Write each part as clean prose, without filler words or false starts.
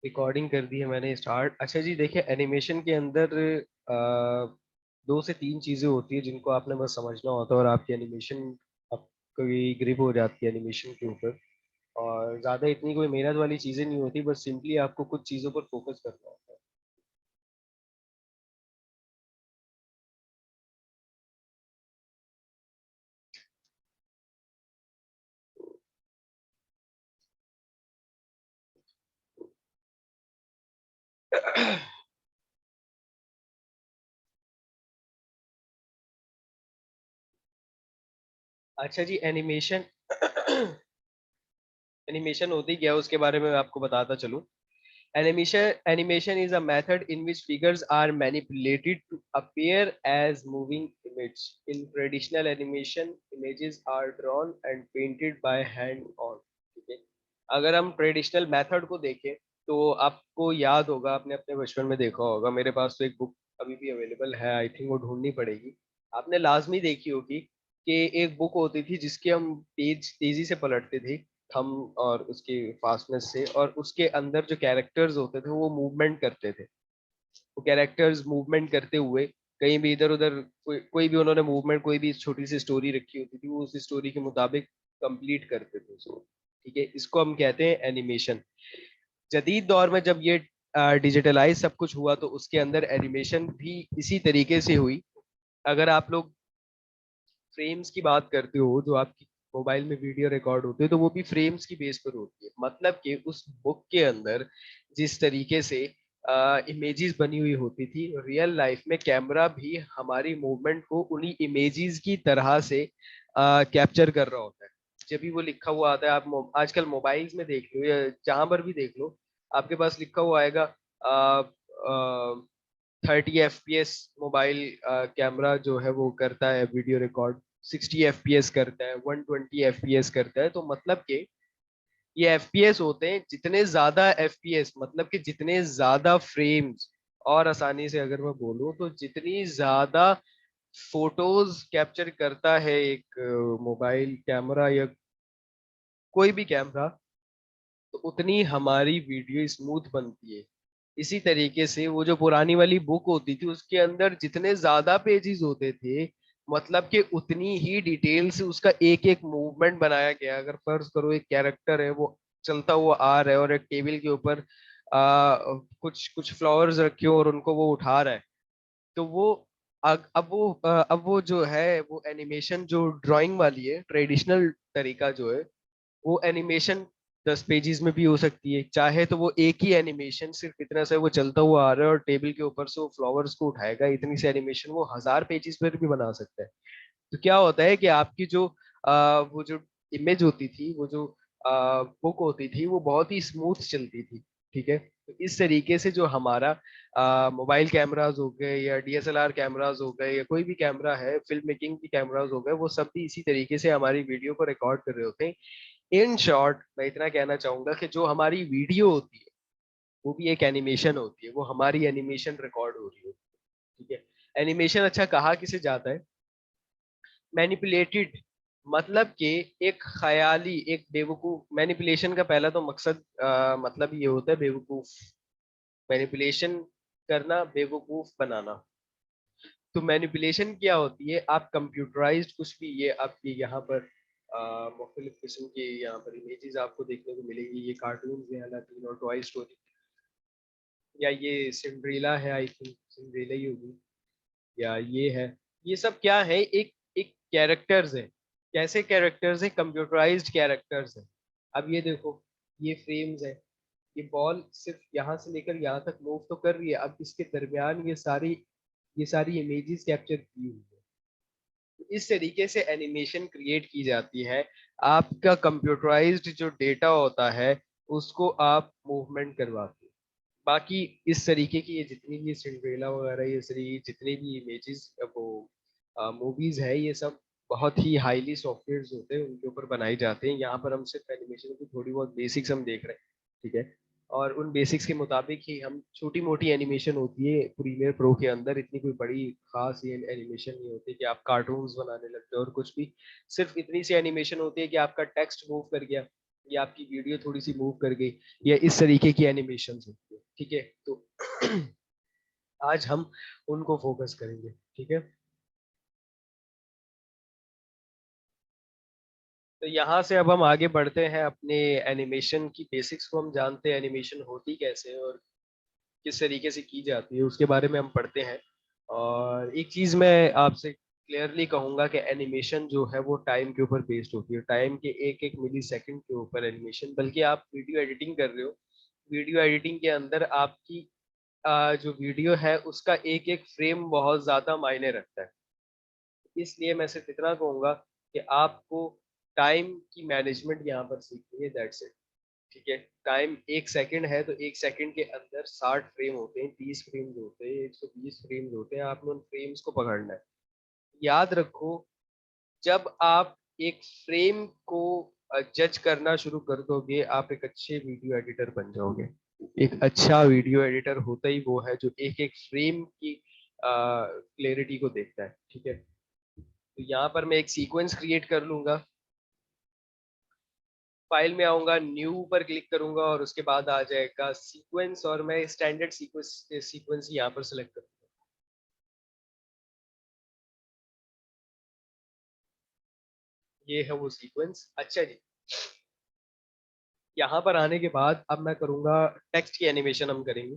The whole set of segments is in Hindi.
रिकॉर्डिंग कर दी है मैंने स्टार्ट। अच्छा जी, देखिए एनिमेशन के अंदर दो से तीन चीजें होती है जिनको आपने बस समझना होता है और आपकी एनिमेशन आपकी ग्रिप हो जाती है एनिमेशन के ऊपर। और ज्यादा इतनी कोई मेहनत वाली चीजें नहीं होती, बस सिंपली आपको कुछ चीजों पर फोकस करना होता है। अच्छा जी, एनिमेशन एनिमेशन होती क्या है उसके बारे में मैं आपको बताता चलूं। Animation is a method in which figures are manipulated to appear as moving image. In traditional animation, images are drawn and painted by hand on. ठीक है। अगर हम ट्रेडिशनल मेथड को देखें तो आपको याद होगा, आपने अपने बचपन में देखा होगा, मेरे पास तो एक बुक अभी भी अवेलेबल है, आई थिंक वो ढूंढनी पड़ेगी। आपने लाजमी देखी होगी कि एक बुक होती थी जिसके हम पेज तेजी से पलटते थे, थंब और उसके फास्टनेस से, और उसके अंदर जो कैरेक्टर्स होते थे वो मूवमेंट करते थे। वो कैरेक्टर्स मूवमेंट करते हुए कहीं भी इधर उधर कोई भी उन्होंने मूवमेंट, कोई भी छोटी सी स्टोरी रखी होती थी, वो उस स्टोरी के मुताबिक कंप्लीट करते थे उसको। ठीक है, इसको हम कहते हैं एनिमेशन। जदीद दौर में जब ये डिजिटलाइज सब कुछ हुआ तो उसके अंदर एनिमेशन भी इसी तरीके से हुई। अगर आप लोग फ्रेम्स की बात करते हो, जो आपकी मोबाइल में वीडियो रिकॉर्ड होती है, तो वो भी फ्रेम्स की बेस पर होती है। मतलब कि उस बुक के अंदर जिस तरीके से इमेजेस बनी हुई होती थी, रियल लाइफ में कैमरा भी हमारी मूवमेंट को उन्हीं इमेजेस की तरह से कैप्चर कर रहा होता है। जब भी वो लिखा हुआ आता है, आप आजकल मोबाइल्स में देख लो या जहां पर भी देख लो, आपके पास लिखा हुआ आएगा 30 FPS मोबाइल कैमरा जो है वो करता है वीडियो रिकॉर्ड, 60 FPS करता है, 120 FPS करता है। तो मतलब कि ये एफपीएस होते हैं, जितने ज्यादा एफपीएस मतलब कि जितने ज्यादा फ्रेम्स, और आसानी से अगर मैं बोलूं तो जितनी ज्यादा फोटोज कैप्चर करता है एक मोबाइल कैमरा या कोई भी कैमरा, तो उतनी हमारी वीडियो स्मूथ बनती है। इसी तरीके से वो जो पुरानी वाली बुक होती थी उसके अंदर जितने ज्यादा पेजेस होते थे, मतलब कि उतनी ही डिटेल से उसका एक एक मूवमेंट बनाया गया। अगर फर्ज करो एक कैरेक्टर है, वो चलता हुआ आ रहा है और एक टेबल के ऊपर कुछ कुछ फ्लावर्स रखे हो और उनको वो उठा रहा है, तो वो अब वो जो है वो एनिमेशन जो ड्राइंग वाली है, ट्रेडिशनल तरीका जो है, वो एनिमेशन 10 पेजेस में भी हो सकती है। चाहे तो वो एक ही एनिमेशन सिर्फ इतना सा वो चलता हुआ आ रहा है और टेबल के ऊपर से वो फ्लावर्स को उठाएगा, इतनी सी एनिमेशन वो 1000 पेजेस पर भी बना सकता है। तो क्या होता है कि आपकी जो वो जो इमेज होती थी, वो जो बुक होती थी, वो बहुत ही स्मूथ चलती थी। ठीक है, तो इस तरीके से जो हमारा मोबाइल कैमरास हो गए या डीएसएलआर कैमरास हो गए या कोई भी कैमरा है, फिल्म मेकिंग की कैमरास हो गए, वो सब भी इसी तरीके से हमारी वीडियो को रिकॉर्ड कर रहे होते हैं। इन शॉर्ट मैं इतना कहना चाहूंगा कि जो हमारी वीडियो होती है वो भी एक एनिमेशन होती है, वो हमारी एनिमेशन रिकॉर्ड हो रही होती है। ठीक है, एनिमेशन अच्छा कहा किसे जाता है? मैनिपुलेटेड, मतलब कि एक ख्याली, एक बेवकूफ। मैनिपुलेशन का पहला तो मकसद मतलब ये होता है बेवकूफ। मैनिपुलेशन करना, बेवकूफ बनाना। तो मैनिपुलेशन क्या होती है? आप कंप्यूटराइज्ड कुछ भी, ये आपके यहाँ पर मुख्तलिफ किस्म के यहाँ पर इमेजेस आपको देखने को मिलेगी। ये कार्टून है अलादीन और टॉय स्टोरी, या ये सिंड्रेला है, आई थिंक सिंड्रेला ही होगी, या ये है। ये सब क्या है? एक एक कैरेक्टर्स है। कैसे कैरेक्टर्स है? कंप्यूटराइज्ड कैरेक्टर्स है। अब ये देखो, ये फ्रेम्स है, ये बॉल सिर्फ यहाँ से लेकर यहाँ तक मूव तो कर रही है, अब इसके दरमियान ये सारी इमेजेस कैप्चर की हुई है। तो इस तरीके से एनिमेशन क्रिएट की जाती है। आपका कंप्यूटराइज्ड जो डेटा होता है उसको आप मूवमेंट करवाते हैं। बाकी इस तरीके की ये जितनी भी सिंड्रेला वगैरह, ये सारी जितनी भी इमेजेस वो मूवीज है, ये सब बहुत ही हाईली सॉफ्टवेयर होते हैं, उनके ऊपर बनाए जाते हैं। यहाँ पर हम सिर्फ एनिमेशन की थोड़ी बहुत बेसिक्स हम देख रहे हैं। ठीक है, और उन बेसिक्स के मुताबिक ही हम छोटी मोटी एनिमेशन होती है प्रीमियर प्रो के अंदर, इतनी कोई बड़ी खास ये एनिमेशन नहीं होती कि आप कार्टून्स बनाने लगते हो और कुछ भी। सिर्फ इतनी सी एनिमेशन होती है कि आपका टेक्स्ट मूव कर गया, या आपकी वीडियो थोड़ी सी मूव कर गई, या इस तरीके की एनिमेशन होती है, ठीक है। तो आज हम उनको फोकस करेंगे, ठीक है। तो यहाँ से अब हम आगे बढ़ते हैं अपने एनिमेशन की बेसिक्स को हम जानते हैं, एनिमेशन होती कैसे है और किस तरीके से की जाती है उसके बारे में हम पढ़ते हैं। और एक चीज मैं आपसे क्लियरली कहूंगा कि एनिमेशन जो है वो टाइम के ऊपर बेस्ड होती है, टाइम के एक एक मिली सेकेंड के ऊपर एनिमेशन। बल्कि आप वीडियो एडिटिंग कर रहे हो, वीडियो एडिटिंग के अंदर आपकी जो वीडियो है उसका एक एक फ्रेम बहुत ज्यादा मायने रखता है। इसलिए मैं सिर्फ इतना कहूंगा कि आपको टाइम की मैनेजमेंट यहाँ पर सीखनी है, दैट्स इट। ठीक है। टाइम 1 सेकंड है तो 1 सेकंड के अंदर 60 फ्रेम होते हैं, 30 फ्रेम्स होते हैं, 120 फ्रेम्स होते हैं, आपने उन फ्रेम्स को पकड़ना है। याद रखो, जब आप एक फ्रेम को जज करना शुरू कर दोगे, आप एक अच्छे वीडियो एडिटर बन जाओगे। एक अच्छा वीडियो एडिटर होता ही वो है जो एक एक फ्रेम की क्लैरिटी को देखता है, ठीक है। तो यहाँ पर मैं एक सीक्वेंस क्रिएट कर लूंगा, फाइल में आऊंगा, न्यू पर क्लिक करूंगा और उसके बाद आ जाएगा सीक्वेंस, और मैं स्टैंडर्ड सीक्वेंस यहाँ पर सिलेक्ट करूंगा। ये है वो सीक्वेंस। अच्छा जी, यहाँ पर आने के बाद अब मैं करूंगा टेक्स्ट की एनिमेशन हम करेंगे।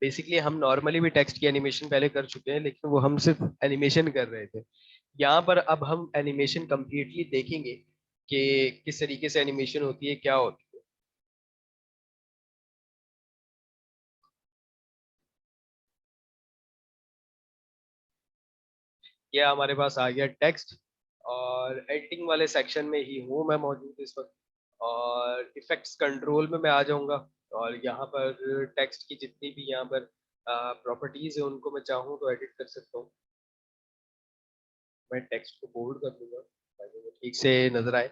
बेसिकली हम नॉर्मली भी टेक्स्ट की एनिमेशन पहले कर चुके हैं, लेकिन वो हम सिर्फ एनिमेशन कर रहे थे। यहाँ पर अब हम एनिमेशन कंप्लीटली देखेंगे कि किस तरीके से एनिमेशन होती है, क्या होती है। ये हमारे पास आ गया टेक्स्ट, और एडिटिंग वाले सेक्शन में ही हूँ मैं मौजूद इस वक्त। और इफेक्ट्स कंट्रोल में मैं आ जाऊंगा, और यहाँ पर टेक्स्ट की जितनी भी यहाँ पर प्रॉपर्टीज है उनको मैं चाहूँ तो एडिट कर सकता हूँ। मैं टेक्स्ट को बोल्ड कर दूंगा ताकि वो ठीक से नजर आए।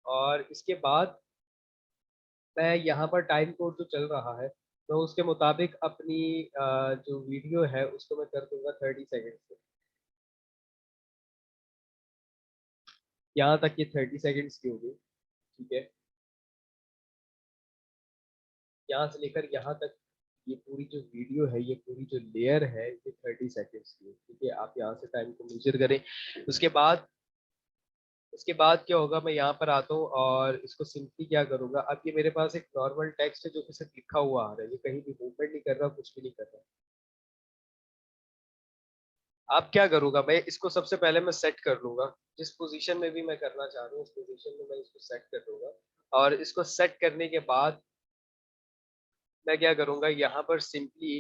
और इसके बाद मैं यहाँ पर टाइम कोड जो चल रहा है, मैं उसके मुताबिक अपनी जो वीडियो है उसको मैं कर दूंगा 30 सेकेंड से। यहाँ तक ये 30 सेकेंड्स की होगी, ठीक है। यहाँ से लेकर यहाँ तक ये पूरी जो वीडियो है, ये पूरी जो लेयर है, ये 30 सेकेंड्स की है, ठीक है। आप यहाँ से टाइम को मेजर करें। उसके बाद क्या होगा, मैं यहाँ पर आता हूँ और इसको सिंपली क्या करूंगा, अब ये मेरे पास एक नॉर्मल टेक्स्ट है जो कि सिर्फ लिखा हुआ आ रहा है, ये कहीं भी मूवमेंट नहीं कर रहा, कुछ भी नहीं कर रहा। अब क्या करूंगा, मैं इसको सबसे पहले मैं सेट कर लूंगा। जिस पोजीशन में भी मैं करना चाह रहा हूँ उस पोजीशन में मैं इसको सेट कर लूंगा। और इसको सेट करने के बाद मैं क्या करूंगा, यहाँ पर सिंपली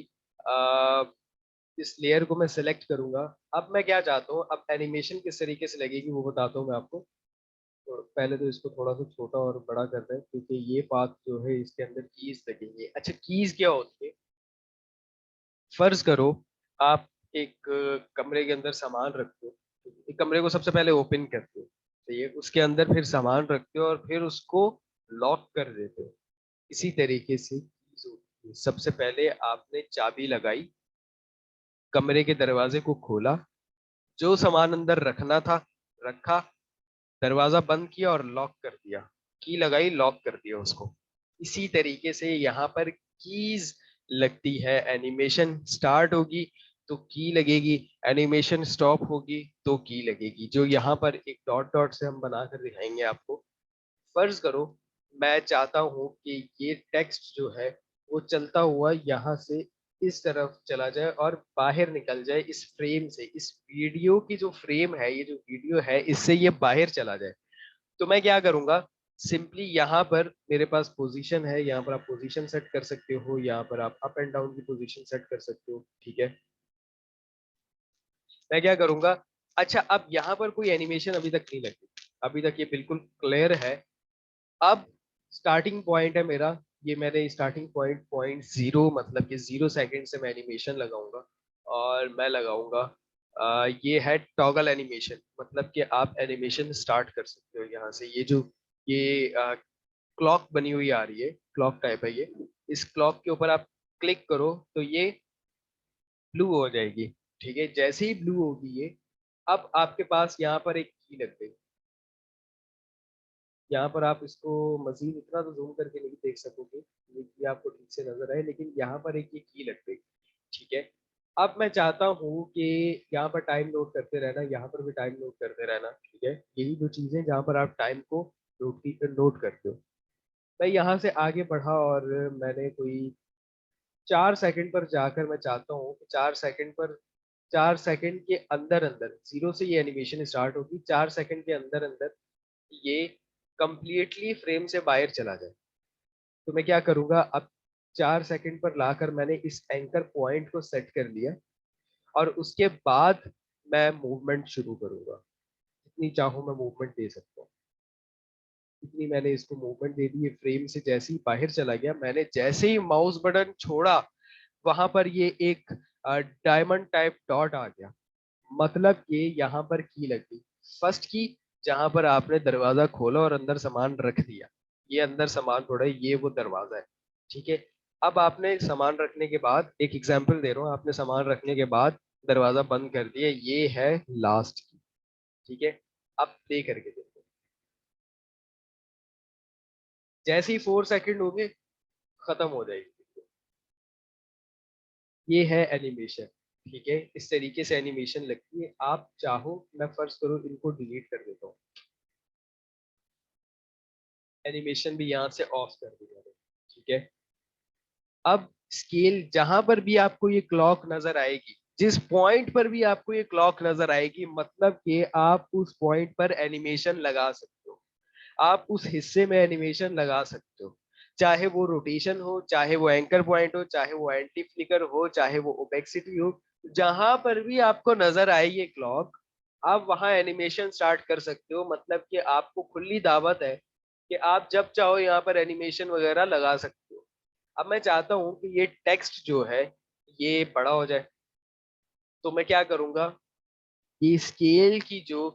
इस लेयर को मैं सिलेक्ट करूंगा। अब मैं क्या चाहता हूँ, अब एनिमेशन किस तरीके से लगेगी वो बताता हूँ मैं आपको। तो पहले तो इसको थोड़ा सा छोटा और बड़ा कर दें, क्योंकि ये पाथ जो है इसके अंदर कीज लगेंगे। अच्छा, कीज क्या होती है? फर्ज करो आप एक कमरे के अंदर सामान रखते हो, एक कमरे को सबसे पहले ओपन करते हो, तो ये उसके अंदर फिर सामान रखते हो और फिर उसको लॉक कर देते हो। इसी तरीके से कीज होती है। सबसे पहले आपने चाबी लगाई, कमरे के दरवाजे को खोला, जो सामान अंदर रखना था रखा, दरवाजा बंद किया और लॉक कर दिया। की लगाई, लॉक कर दिया उसको। इसी तरीके से यहाँ पर कीज लगती है। एनिमेशन स्टार्ट होगी तो की लगेगी, एनिमेशन स्टॉप होगी तो की लगेगी, जो यहाँ पर एक डॉट डॉट से हम बनाकर दिखाएंगे आपको। फर्ज करो मैं चाहता हूँ कि ये टेक्स्ट जो है वो चलता हुआ यहाँ से इस तरफ चला जाए और बाहर निकल जाए इस फ्रेम से, इस वीडियो की जो फ्रेम है, ये जो वीडियो है इससे ये बाहर चला जाए। तो मैं क्या करूंगा, सिंपली यहाँ पर मेरे पास पोजीशन है, यहाँ पर आप पोजीशन सेट कर सकते हो, यहाँ पर आप अप एंड डाउन की पोजीशन सेट कर सकते हो, ठीक है। मैं क्या करूंगा, अच्छा अब यहाँ पर कोई एनिमेशन अभी तक नहीं लगी, अभी तक ये बिल्कुल क्लियर है। अब स्टार्टिंग पॉइंट है मेरा, ये मैंने स्टार्टिंग पॉइंट 0.0 मतलब कि 0 सेकेंड से मैं एनिमेशन लगाऊंगा। और मैं लगाऊंगा ये है टॉगल एनिमेशन, मतलब कि आप एनिमेशन स्टार्ट कर सकते हो यहाँ से। ये जो ये क्लॉक बनी हुई आ रही है, क्लॉक टाइप है ये, इस क्लॉक के ऊपर आप क्लिक करो तो ये ब्लू हो जाएगी, ठीक है। जैसे ही ब्लू होगी ये, अब आपके पास यहाँ पर एक की लग गई। यहाँ पर आप इसको मजीद इतना तो जूम करके नहीं देख सकोगे, ये आपको ठीक से नजर आए, लेकिन यहाँ पर एक ये की लग गई। ठीक है, अब मैं चाहता हूँ कि यहाँ पर टाइम नोट करते रहना, यहाँ पर भी टाइम नोट करते रहना। ठीक है, यही दो चीजें जहाँ पर आप टाइम को नोट करते हो। मैं यहाँ से आगे बढ़ा और मैंने कोई 4 सेकंड पर जाकर मैं चाहता हूँ कि 4 सेकंड पर, 4 सेकंड के अंदर अंदर, जीरो से ये एनिमेशन स्टार्ट होगी, 4 सेकंड के अंदर अंदर ये कंप्लीटली फ्रेम से बाहर चला जाए। तो मैं क्या करूंगा, अब 4 सेकंड पर लाकर मैंने इस एंकर पॉइंट को सेट कर लिया, और उसके बाद मैं मूवमेंट शुरू करूंगा। जितनी चाहूँ मैं मूवमेंट दे सकता हूँ, इतनी मैंने इसको मूवमेंट दे दी। ये फ्रेम से जैसे ही बाहर चला गया, मैंने जैसे ही माउस बटन छोड़ा, वहां पर ये एक डायमंड टाइप डॉट आ गया, मतलब कि यहाँ पर की लग गई। फर्स्ट की, जहां पर आपने दरवाजा खोला और अंदर सामान रख दिया, ये अंदर सामान थोड़ा है, ये वो दरवाजा है। ठीक है, अब आपने सामान रखने के बाद, एक एग्जांपल दे रहा हूँ, आपने सामान रखने के बाद दरवाजा बंद कर दिया, ये है लास्ट की। ठीक है, अब प्ले करके देखो, जैसे ही 4 सेकंड हो गए खत्म हो जाएगी। ये है एनिमेशन। ठीक है, इस तरीके से एनिमेशन लगती है। आप चाहो, मैं फर्ज करो इनको डिलीट कर देता हूँ, एनिमेशन भी यहाँ से ऑफ कर दिया। ठीक है, अब स्केल जहां पर भी आपको ये क्लॉक नजर आएगी, जिस पॉइंट पर भी आपको ये क्लॉक नजर आएगी, मतलब कि आप उस पॉइंट पर एनिमेशन लगा सकते हो, आप उस हिस्से में एनिमेशन लगा सकते हो। चाहे वो रोटेशन हो, चाहे वो एंकर पॉइंट हो, चाहे वो एंटी फ्लिकर हो, चाहे वो ओपेक्सिटी हो, जहां पर भी आपको नजर आए ये क्लॉक, आप वहां एनिमेशन स्टार्ट कर सकते हो। मतलब कि आपको खुली दावत है कि आप जब चाहो यहाँ पर एनिमेशन वगैरह लगा सकते हो। अब मैं चाहता हूँ कि ये टेक्स्ट जो है ये बड़ा हो जाए, तो मैं क्या करूंगा, ये स्केल की जो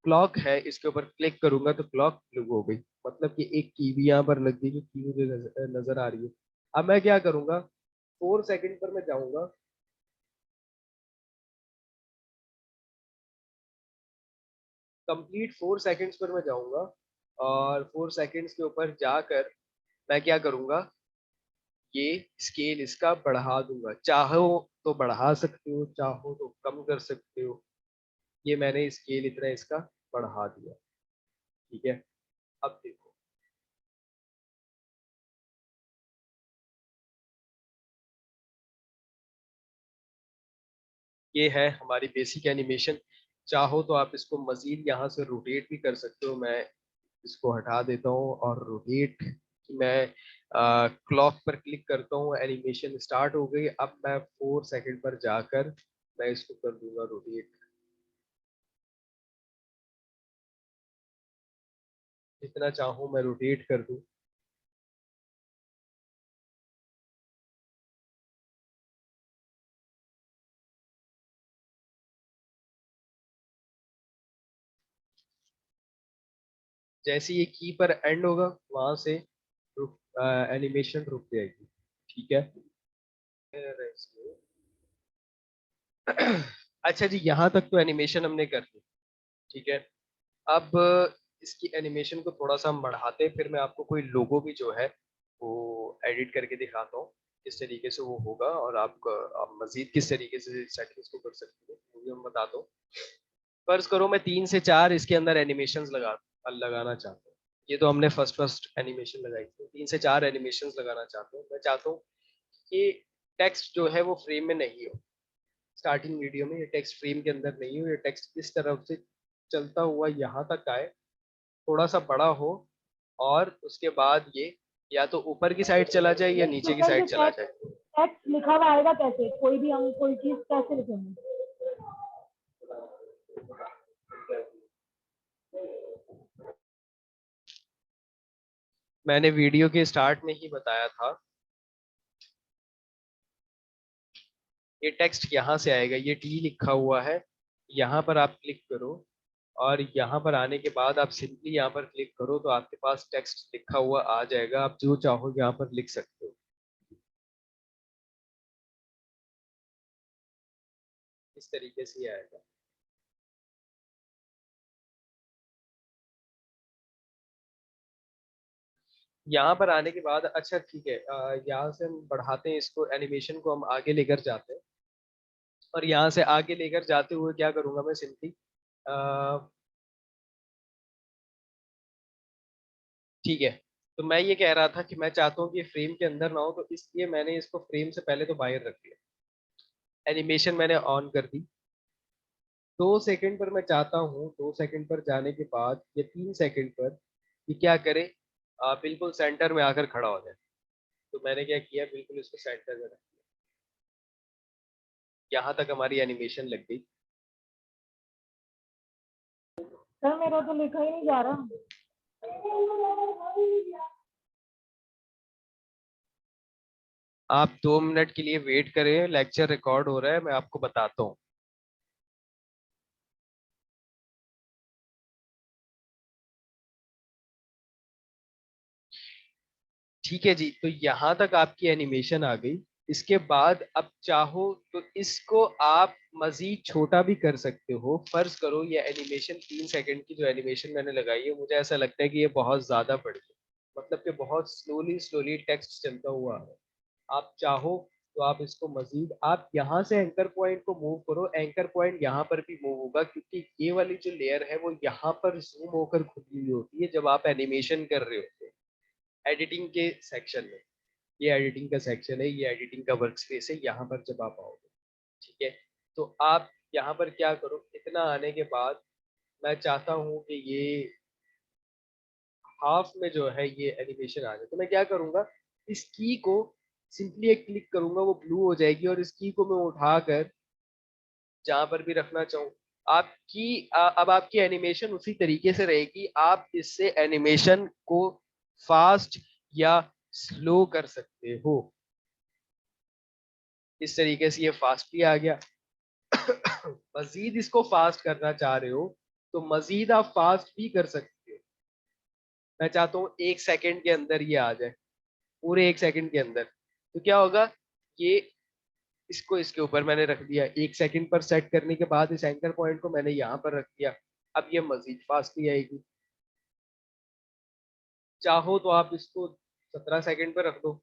क्लॉक है इसके ऊपर क्लिक करूंगा तो क्लॉक क्लिक हो गई, मतलब कि एक की भी यहाँ पर लग गई, जो की मुझे नजर आ रही है। अब मैं क्या करूंगा, 4 सेकंड पर मैं जाऊंगा, कंप्लीट 4 सेकंड्स पर मैं जाऊंगा, और 4 सेकंड्स के ऊपर जाकर मैं क्या करूंगा, ये स्केल इसका बढ़ा दूंगा। चाहो तो बढ़ा सकते हो, चाहो तो कम कर सकते हो। ये मैंने स्केल इतना इसका बढ़ा दिया। ठीक है, अब देखो, ये है हमारी बेसिक एनिमेशन। चाहो तो आप इसको मजीद यहाँ से रोटेट भी कर सकते हो। मैं इसको हटा देता हूँ और रोटेट, मैं क्लॉक पर क्लिक करता हूँ, एनिमेशन स्टार्ट हो गई। अब मैं 4 सेकंड पर जाकर मैं इसको कर दूंगा रोटेट, जितना चाहूँ मैं रोटेट कर दूँ। जैसे ये की पर एंड होगा, वहां से रुक, एनिमेशन रुक जाएगी। ठीक है, अच्छा जी, यहाँ तक तो एनिमेशन हमने कर दी। ठीक है, अब इसकी एनिमेशन को थोड़ा सा हम बढ़ाते हैं, फिर मैं आपको कोई लोगो भी जो है वो एडिट करके दिखाता हूँ किस तरीके से वो होगा, और आप मजीद किस तरीके से सेटिंग्स को कर सकते हो वो भी हम बताता हूँ। फर्ज करो मैं 3 से 4 इसके अंदर एनिमेशन लगाना चाहता हूँ। ये तो हमने फर्स्ट फर्स्ट एनिमेशन लगाई थी, 3 से 4 एनिमेशन लगाना चाहता हूँ। मैं चाहता हूँ कि टेक्स्ट जो है वो फ्रेम में नहीं हो, स्टार्टिंग वीडियो में ये टेक्स्ट फ्रेम के अंदर नहीं हो, ये टेक्स्ट इस तरफ से चलता हुआ यहाँ तक आए, थोड़ा सा बड़ा हो, और उसके बाद ये या तो ऊपर की साइड चला जाए या इसके नीचे की ऊपर जो साइड चला टेक्स्ट जाए। टेक्स्ट लिखा हुआ आएगा कैसे, कोई भी हम कोई चीज कैसे लिखेंगे? मैंने वीडियो के स्टार्ट में ही बताया था, ये टेक्स्ट यहाँ से आएगा, ये टी लिखा हुआ है, यहाँ पर आप क्लिक करो, और यहाँ पर आने के बाद आप सिंपली यहाँ पर क्लिक करो तो आपके पास टेक्स्ट लिखा हुआ आ जाएगा। आप जो चाहो यहाँ पर लिख सकते हो, इस तरीके से ही आएगा। यहाँ पर आने के बाद अच्छा ठीक है, यहाँ से हम बढ़ाते हैं इसको, एनिमेशन को हम आगे लेकर जाते हैं। और यहाँ से आगे लेकर जाते हुए क्या करूंगा मैं सिंपली, ठीक है। तो मैं ये कह रहा था कि मैं चाहता हूँ कि फ्रेम के अंदर ना हो, तो इसलिए मैंने इसको फ्रेम से पहले तो बाहर रख दिया, एनिमेशन मैंने ऑन कर दी। 2 सेकंड पर मैं चाहता हूँ, 2 सेकंड पर जाने के बाद या 3 सेकंड पर ये क्या करे, बिल्कुल सेंटर में आकर खड़ा हो जाए। तो मैंने क्या किया, बिल्कुल इसको सेंटर में रख दिया। यहाँ तक हमारी एनिमेशन लग गई। सर मेरा तो लिखा ही नहीं जा रहा। आप 2 मिनट के लिए वेट करें, लेक्चर रिकॉर्ड हो रहा है, मैं आपको बताता हूँ। ठीक है जी, तो यहाँ तक आपकी एनिमेशन आ गई। इसके बाद अब चाहो तो इसको आप मजीद छोटा भी कर सकते हो। फर्ज करो ये एनिमेशन 3 सेकंड की जो एनिमेशन मैंने लगाई है, मुझे ऐसा लगता है कि ये बहुत ज्यादा बढ़ गई, मतलब कि बहुत स्लोली स्लोली टेक्स्ट चलता हुआ है। आप चाहो तो आप इसको मजीद, आप यहाँ से एंकर पॉइंट को मूव करो, एंकर पॉइंट यहाँ पर भी मूव होगा, क्योंकि ये वाली जो लेयर है वो यहाँ पर जूम होकर खुली हुई होती है जब आप एनिमेशन कर रहे होते हैं एडिटिंग के सेक्शन में। ये एडिटिंग का सेक्शन है, ये एडिटिंग का वर्क स्पेस है, यहाँ पर जब आप आओगे, ठीक है। तो आप यहाँ पर क्या करो, इतना आने के बाद मैं चाहता हूँ कि ये हाफ में जो है ये एनिमेशन आ जाए, तो मैं क्या करूंगा, इस की को सिंपली एक क्लिक करूंगा, वो ब्लू हो जाएगी, और इस की को मैं उठाकर जहां पर भी रखना चाहूँ, आपकी अब आपकी एनिमेशन उसी तरीके से रहेगी। आप इससे एनिमेशन को फास्ट या स्लो कर सकते हो। इस तरीके से ये फास्टली आ गया। मजीद इसको फास्ट करना चाह रहे हो तो मजीद आप फास्ट भी कर सकते हो। मैं चाहता हूँ 1 सेकंड के अंदर ये आ जाए, पूरे 1 सेकंड के अंदर। तो क्या होगा, ये इसको इसके ऊपर मैंने रख दिया, 1 सेकंड पर सेट करने के बाद इस एंकर पॉइंट को मैंने यहाँ पर रख दिया। अब ये मजीद फास्टली आएगी। चाहो तो आप इसको 17 सेकंड पर रख दो।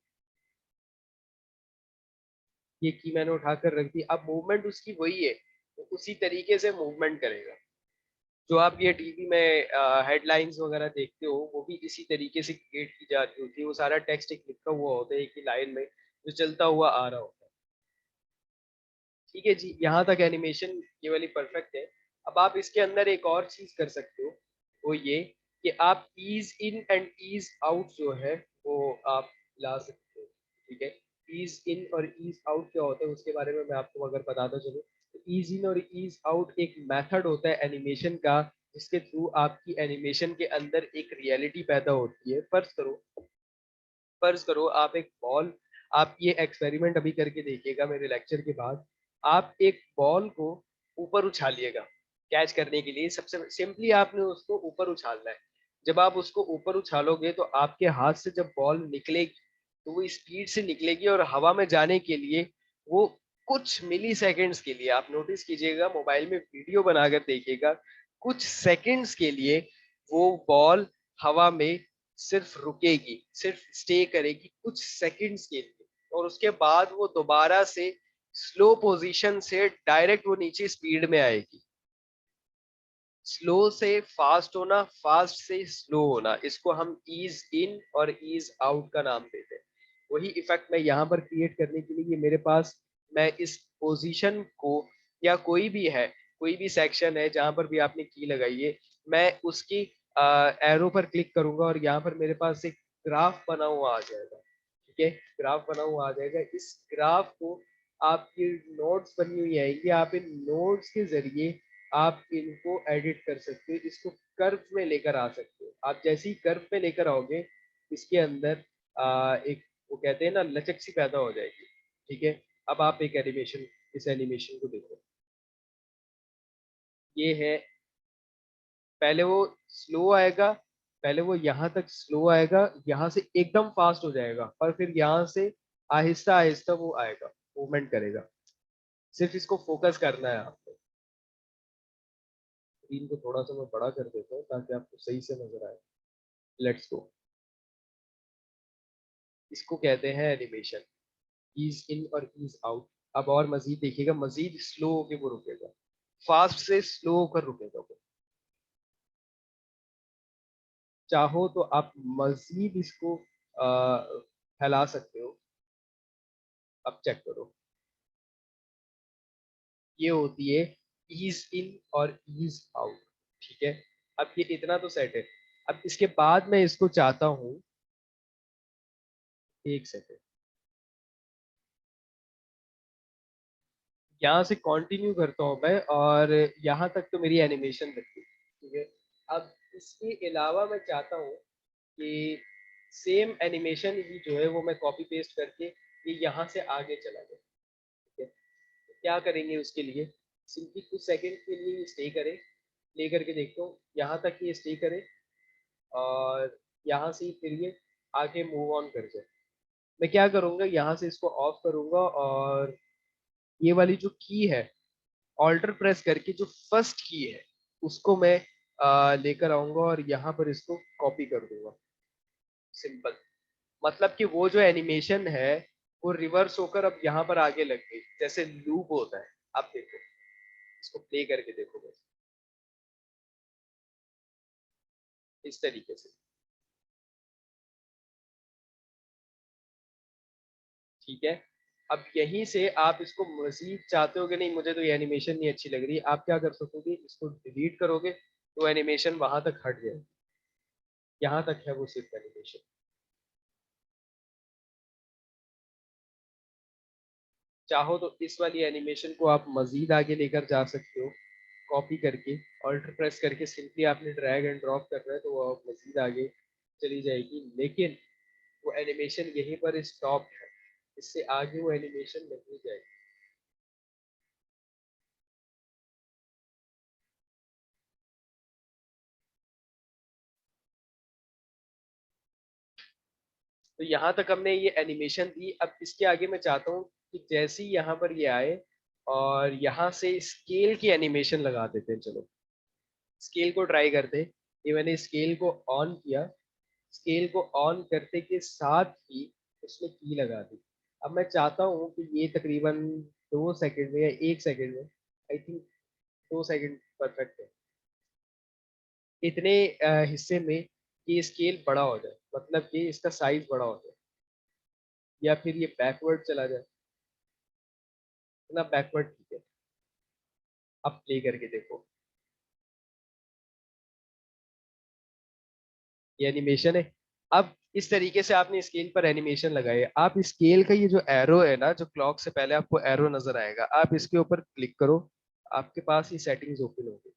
ये की मैंने उठाकर रख दी, अब मूवमेंट उसकी वही है, तो उसी तरीके से मूवमेंट करेगा। जो आप ये टीवी में हेडलाइंस वगैरह देखते हो, वो भी इसी तरीके से क्रिएट की जा रही होती है। वो सारा टेक्स्ट एक लिखा हुआ होता है एक ही लाइन में, जो चलता हुआ आ रहा होता है। ठीक है जी, यहाँ तक एनिमेशन ये वाली परफेक्ट है। अब आप इसके अंदर एक और चीज कर सकते हो, वो ये कि आप ease in and ease out जो है वो आप ला सकते हो। ठीक है, ईज इन और ईज आउट क्या होता है उसके बारे में मैं आपको अगर बताता चलूँ, तो ईज इन और ईज आउट एक मेथड होता है एनिमेशन का, जिसके थ्रू आपकी एनिमेशन के अंदर एक रियलिटी पैदा होती है। फर्ज करो आप एक बॉल, आप ये एक्सपेरिमेंट अभी करके देखिएगा मेरे लेक्चर के बाद। आप एक बॉल को ऊपर उछालिएगा, कैच करने के लिए सबसे सिंपली आपने उसको ऊपर उछालना है। जब आप उसको ऊपर उछालोगे तो आपके हाथ से जब बॉल निकलेगी तो वो स्पीड से निकलेगी, और हवा में जाने के लिए वो कुछ मिली सेकेंड्स के लिए, आप नोटिस कीजिएगा, मोबाइल में वीडियो बनाकर देखिएगा, कुछ सेकेंड्स के लिए वो बॉल हवा में सिर्फ रुकेगी, सिर्फ स्टे करेगी कुछ सेकंड्स के लिए, और उसके बाद वो दोबारा से स्लो पोजीशन से डायरेक्ट वो नीचे स्पीड में आएगी। स्लो से फास्ट होना, फास्ट से स्लो होना, इसको हम ईज इन और ईज आउट का नाम देते हैं। वही इफेक्ट मैं यहाँ पर क्रिएट करने के लिए, मेरे पास, मैं इस पोजीशन को, या कोई भी है, कोई भी सेक्शन है जहां पर भी आपने की लगाई है, मैं उसकी एरो पर क्लिक करूंगा और यहाँ पर मेरे पास एक ग्राफ बना हुआ आ जाएगा। ठीक है, ग्राफ बना हुआ आ जाएगा। इस ग्राफ को आपकी नोट्स बनी हुई आएंगी, आप इन नोट्स के जरिए आप इनको एडिट कर सकते हो, इसको कर्व में लेकर आ सकते हो। आप जैसे ही कर्व में लेकर आओगे, इसके अंदर एक, वो कहते हैं ना, लचक सी पैदा हो जाएगी। ठीक है, अब आप एक एनिमेशन, इस एनिमेशन को देखो, ये है, पहले वो स्लो आएगा, पहले वो यहाँ तक स्लो आएगा, यहाँ से एकदम फास्ट हो जाएगा, और फिर यहाँ से आहिस्ता आहिस्ता वो आएगा, मूवमेंट करेगा। सिर्फ इसको फोकस करना है आपको। स्क्रीन को थोड़ा सा मैं बड़ा कर देता हूँ ताकि आपको सही से नजर आए। Let's go. इसको कहते हैं एनिमेशन, ईज इन और ईज आउट। अब और मजीद देखिएगा, मजीद स्लो होके वो रुकेगा, फास्ट से स्लो होकर रुकेगा वो। चाहो तो आप मजीद इसको फैला सकते हो। अब चेक करो, ये होती है ईज इन और ईज आउट। ठीक है, अब ये इतना तो सेट है। अब इसके बाद मैं इसको चाहता हूं, एक सेकेंड, यहाँ से कंटिन्यू करता हूँ मैं, और यहाँ तक तो मेरी एनिमेशन लगती है। ठीक है, अब इसके अलावा मैं चाहता हूँ कि सेम एनिमेशन ही जो है वो मैं कॉपी पेस्ट करके ये यहाँ से आगे चला जाए। ठीक है, तो क्या करेंगे उसके लिए, सिंपली कुछ सेकंड के लिए स्टे करें, प्ले करके देखता हूँ, यहाँ तक ये स्टे करे और यहाँ से ही फिर ये आगे मूव ऑन कर जाए। मैं क्या करूँगा, यहाँ से इसको ऑफ करूँगा और ये वाली जो की है, ऑल्टर प्रेस करके जो फर्स्ट की है उसको मैं लेकर आऊंगा और यहाँ पर इसको कॉपी कर दूंगा। सिंपल, मतलब कि वो जो एनिमेशन है वो रिवर्स होकर अब यहाँ पर आगे लग गई, जैसे लूप होता है। आप देखो, इसको प्ले करके देखो बस, इस तरीके से। ठीक है, अब यहीं से आप इसको मजीद चाहते हो कि नहीं मुझे तो ये एनिमेशन नहीं अच्छी लग रही, आप क्या कर सकोगे, इसको डिलीट करोगे तो एनिमेशन वहां तक हट जाए, यहाँ तक है वो सिर्फ एनिमेशन। चाहो तो इस वाली एनिमेशन को आप मजीद आगे लेकर जा सकते हो, कॉपी करके, ऑल्टर प्रेस करके सिंपली आपने ड्रैग एंड ड्रॉप करना है तो वो मजीद आगे चली जाएगी, लेकिन वो एनिमेशन यहीं पर स्टॉप है, इससे आगे वो एनिमेशन नहीं जाएगी। तो यहाँ तक हमने ये एनिमेशन दी, अब इसके आगे मैं चाहता हूँ कि जैसे ही यहाँ पर ये आए और यहाँ से स्केल की एनिमेशन लगा देते हैं। चलो स्केल को ट्राई करते हैं। ये मैंने स्केल को ऑन किया, स्केल को ऑन करते के साथ ही उसमें की लगा दी। अब मैं चाहता हूँ कि ये तकरीबन 2 सेकंड में या 1 सेकंड में, आई थिंक 2 सेकंड परफेक्ट है, इतने हिस्से में ये स्केल बड़ा हो जाए, मतलब कि इसका साइज बड़ा हो जाए, या फिर ये बैकवर्ड चला जाए। ना बैकवर्ड ठीक है, अब प्ले करके देखो, ये एनिमेशन है। अब इस तरीके से आपने स्केल पर एनिमेशन लगाई है। आप स्केल का ये जो एरो है ना, जो क्लॉक से पहले आपको एरो नजर आएगा, आप इसके ऊपर क्लिक करो, आपके पास ये सेटिंग्स ओपन हो गई।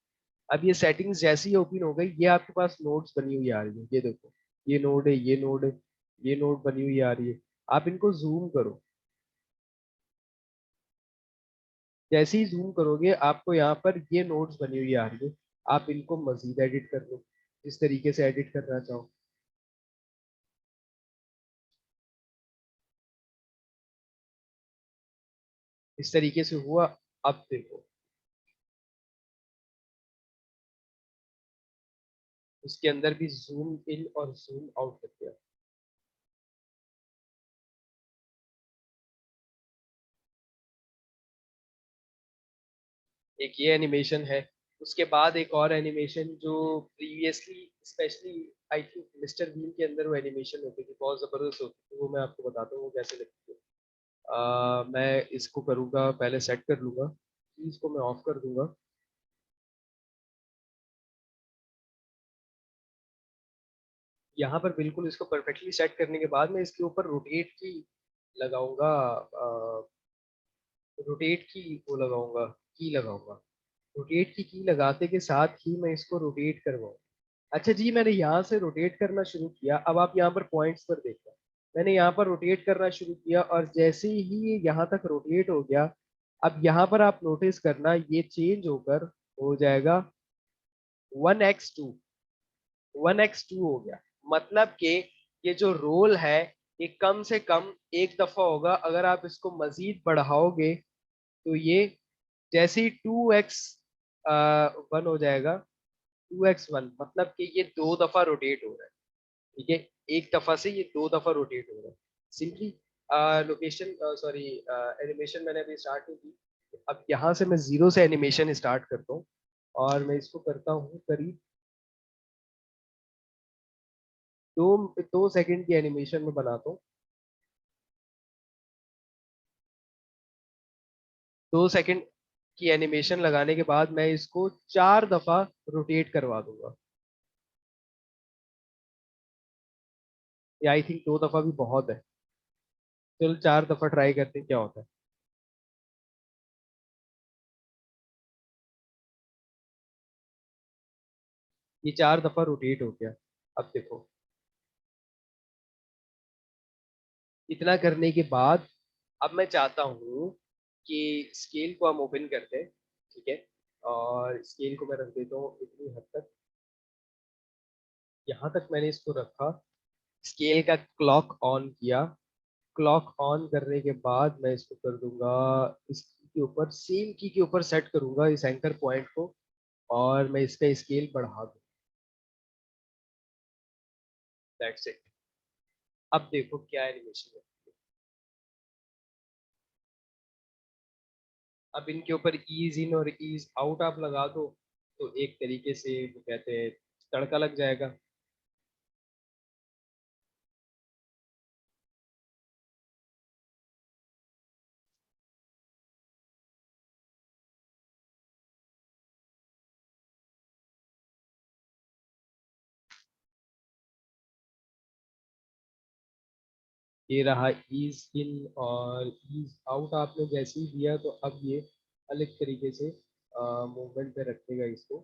अब ये सेटिंग्स जैसी ही ओपन हो गई, ये आपके पास नोड्स बनी हुई आ रही है, ये देखो, ये नोड है, ये नोड है, ये नोड बनी हुई आ रही है। आप इनको जूम करो, जैसे ही जूम करोगे आपको यहाँ पर ये नोड्स बनी हुई आ रही है। आप इनको मजीद एडिट कर लो, जिस तरीके से एडिट करना चाहो। इस तरीके से हुआ। अब देखो, उसके अंदर भी जूम इन और जूम आउट कर दिया। एक ये एनिमेशन है। उसके बाद एक और एनिमेशन जो previously specially I think mister Bean के अंदर वो एनिमेशन होती थी, बहुत जबरदस्त होती थी, वो मैं आपको बताता हूँ वो कैसे लगती है। मैं इसको करूँगा, पहले सेट कर लूंगा, इसको मैं ऑफ कर दूंगा। यहाँ पर बिल्कुल इसको परफेक्टली सेट करने के बाद मैं इसके ऊपर रोटेट की लगाऊंगा, रोटेट की वो लगाऊंगा, की लगाऊंगा। रोटेट की लगाते के साथ ही मैं इसको रोटेट करवाऊँ। अच्छा जी, मैंने यहाँ से रोटेट करना शुरू किया, अब आप यहाँ पर पॉइंट्स पर देखना, मैंने यहाँ पर रोटेट करना शुरू किया और जैसे ही ये यहाँ तक रोटेट हो गया, अब यहाँ पर आप नोटिस करना ये चेंज होकर हो जाएगा 1x2, 1x2 हो गया। मतलब कि ये जो रोल है ये कम से कम एक दफा होगा, अगर आप इसको मजीद बढ़ाओगे तो ये जैसे ही 2x1 हो जाएगा, 2x1 मतलब कि ये 2 दफा रोटेट हो रहा है। ठीक है, एक दफा से ये 2 दफा रोटेट हो रहा है। सिंपली लोकेशन सॉरी एनिमेशन मैंने अभी स्टार्ट नहीं की। अब यहाँ से मैं जीरो से एनिमेशन स्टार्ट करता हूँ और मैं इसको करता हूँ करीब 2 सेकंड की एनिमेशन में बनाता हूँ। 2 सेकंड की एनिमेशन लगाने के बाद मैं इसको 4 दफा रोटेट करवा दूंगा। या आई थिंक 2 दफा भी बहुत है। चलो 4 दफा ट्राई करते हैं क्या होता है। ये 4 दफा रोटेट हो गया। अब देखो, इतना करने के बाद अब मैं चाहता हूँ कि स्केल को हम ओपन करते हैं। ठीक है, और स्केल को मैं रख देता हूँ इतनी हद तक। यहाँ तक मैंने इसको रखा। स्केल का क्लॉक ऑन किया। क्लॉक ऑन करने के बाद मैं इसको कर दूंगा इसके ऊपर, सेम की के ऊपर सेट करूंगा इस एंकर पॉइंट को, और मैं इसका स्केल बढ़ा दूँ। That's it. अब देखो क्या एनिमेशन है। अब इनके ऊपर ईज इन और ईज आउट आप लगा दो तो एक तरीके से वो कहते हैं तड़का लग जाएगा। ये रहा ईज इन और ईज आउट आपने जैसे ही दिया तो अब ये अलग तरीके से मूवमेंट पे रखेगा इसको।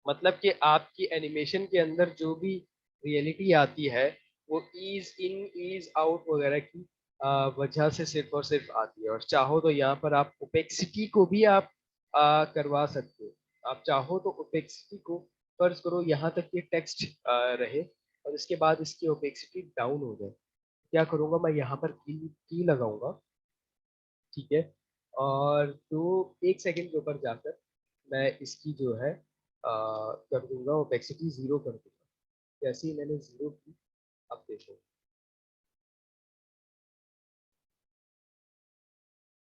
मतलब कि आपकी एनिमेशन के अंदर जो भी रियलिटी आती है वो ईज इन ईज आउट वगैरह की वजह से सिर्फ और सिर्फ आती है। और चाहो तो यहाँ पर आप ओपेक्सिटी को भी आप करवा सकते हो। आप चाहो तो ओपेक्सिटी को फर्ज करो यहाँ तक ये टेक्स्ट रहे और इसके बाद इसकी ओपेक्सिटी डाउन हो जाए। क्या करूँगा मैं यहाँ पर की लगाऊंगा। ठीक है, और 1 सेकंड के ऊपर जाकर मैं इसकी जो है कर दूंगा ओपेक्सिटी जीरो कर दूंगा। जैसे ही मैंने जीरो की, अब देखो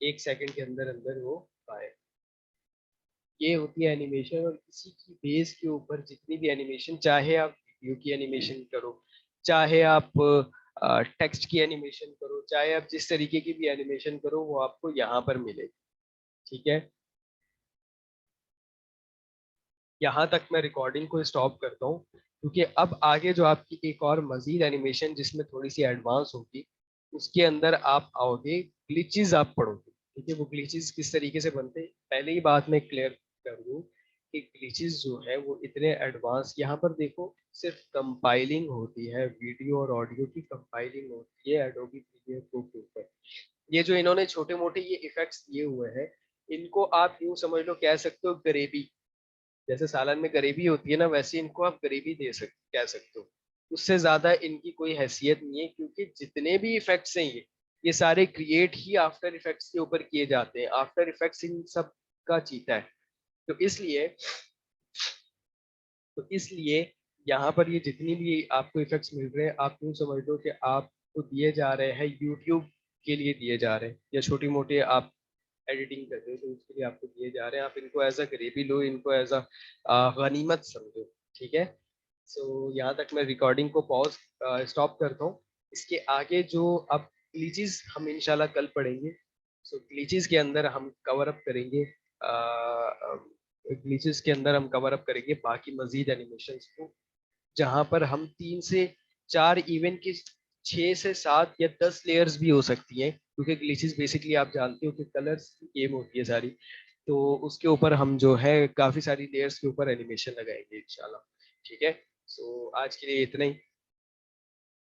1 सेकंड के अंदर अंदर वो गायब। ये होती है एनिमेशन, और इसी की बेस के ऊपर जितनी भी एनिमेशन, चाहे आप वीडियो की एनिमेशन करो, चाहे आप टेक्स्ट की एनिमेशन करो, चाहे आप जिस तरीके की भी एनिमेशन करो, वो आपको यहाँ पर मिलेगी। ठीक है, यहाँ तक मैं रिकॉर्डिंग को स्टॉप करता हूँ क्योंकि अब आगे जो आपकी एक और मजीद एनिमेशन जिसमें थोड़ी सी एडवांस होगी, उसके अंदर आप आओगे, ग्लिचेस आप पढ़ोगे। ठीक है, वो ग्लिचेस किस तरीके से बनते हैं पहले ही बात मैं क्लियर कर दूँ कि ग्लिचेस जो है वो इतने एडवांस, यहाँ पर देखो सिर्फ कंपाइलिंग होती है, वीडियो और ऑडियो की कंपाइलिंग होती है एडोबी प्रीमियर प्रो के ऊपर। ये जो इन्होंने छोटे मोटे ये इफेक्ट्स दिए हुए हैं, इनको आप यूं समझ लो, कह सकते हो गरेबी। जैसे सालन में गरीबी होती है ना, वैसे इनको आप गरीबी दे सकते कह सकते हो। उससे ज्यादा इनकी कोई हैसियत नहीं है, क्योंकि जितने भी इफेक्ट्स हैं ये सारे क्रिएट ही आफ्टर इफेक्ट्स के ऊपर किए जाते हैं। आफ्टर इफेक्ट्स इन सब का चीता है। तो इसलिए तो इसलिए यहाँ पर ये जितनी भी आपको इफेक्ट्स मिल रहे हैं, आप यूँ समझ लो कि आपको दिए जा रहे हैं यूट्यूब के लिए दिए जा रहे हैं, या छोटी मोटी आप एडिटिंग कर रहे हो तो उसके लिए आपको दिए जा रहे हैं। आप इनको एज अ गरीबी लो, इनको एज अ गनीमत समझो। ठीक है, सो यहाँ तक मैं रिकॉर्डिंग को पॉज स्टॉप करता हूँ। इसके आगे जो अब ग्लिचेस हम इंशाल्लाह कल पढ़ेंगे। सो ग्लिचेस के अंदर हम कवर अप करेंगे, ग्लिचेस के अंदर हम कवर अप करेंगे बाकी मजीद एनिमेशंस को, जहां पर हम 3 से 4 इवन की 6 से 7 या 10 लेयर्स भी हो सकती हैं, क्योंकि ग्लिचेस बेसिकली आप जानते हो कि कलर्स की गेम होती है सारी। तो उसके ऊपर हम जो है काफी सारी लेयर्स के ऊपर एनिमेशन लगाएंगे इंशाल्लाह। ठीक है, सो आज के लिए इतना ही।